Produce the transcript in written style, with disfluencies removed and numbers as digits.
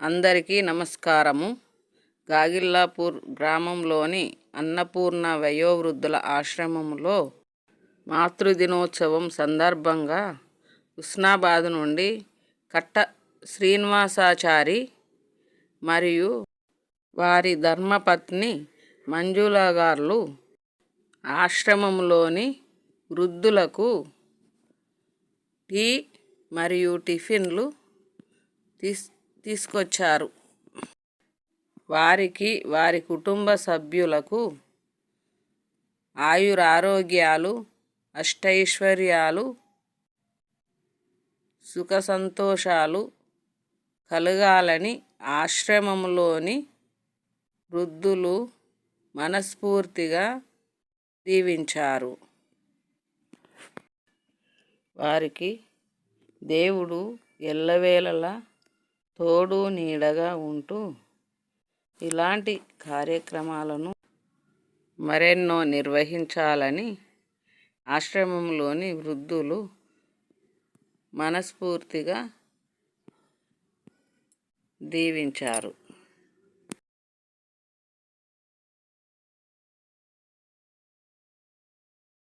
అందరికీ నమస్కారము. గాగిల్లాపూర్ గ్రామంలోని అన్నపూర్ణ వయోవృద్ధుల ఆశ్రమంలో మాతృదినోత్సవం సందర్భంగా హుస్నాబాద్ నుండి కట్ట శ్రీనివాసాచారి మరియు వారి ధర్మపత్ని మంజుల గారు ఆశ్రమంలోని వృద్ధులకు టీ మరియు టిఫిన్లు తీసుకొచ్చారు. వారికి వారి కుటుంబ సభ్యులకు ఆయురారోగ్యాలు, అష్టైశ్వర్యాలు, సుఖ సంతోషాలు కలగాలని ఆశ్రమంలోని వృద్ధులు మనస్ఫూర్తిగా దీవించారు. వారికి దేవుడు ఎల్లవేళలా తోడు నీడగా ఉంటూ ఇలాంటి కార్యక్రమాలను మరెన్నో నిర్వహించాలని ఆశ్రమంలోని వృద్ధులు మనస్ఫూర్తిగా దీవించారు.